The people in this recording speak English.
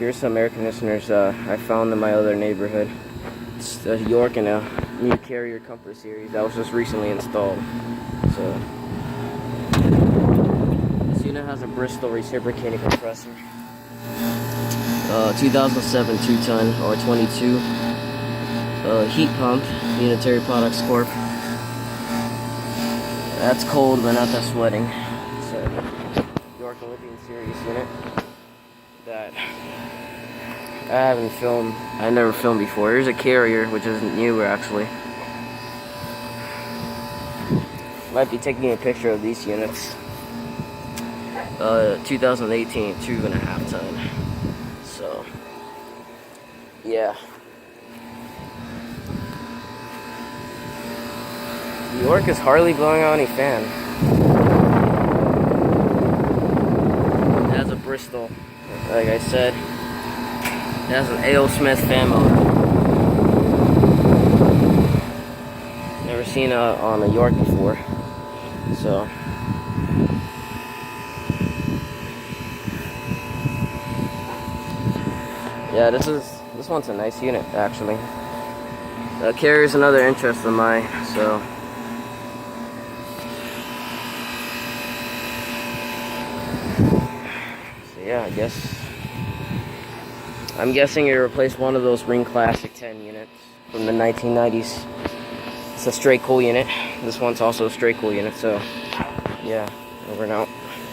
here's some air conditioners I found in my other neighborhood. It's a York and a new Carrier Comfort series that was just recently installed. So this unit has a Bristol reciprocating compressor. 2007 2-ton or 22. Heat pump, Unitary Products Corp. That's cold, but not that sweating. It's a York Olympian series unit that I never filmed before. Here's a Carrier, which isn't newer actually. Might be taking a picture of these units. 2018 2.5 ton. So yeah. York is hardly blowing out any fan. It has a Bristol, like I said. It has an A.O. Smith fan motor. Never seen on a York before. So yeah, this one's a nice unit actually. Carrier's another interest of mine, so yeah, I'm guessing it replaced one of those Rheem Classic 10 units from the 1990s. It's a straight cool unit. This one's also a straight cool unit, so yeah, over and out.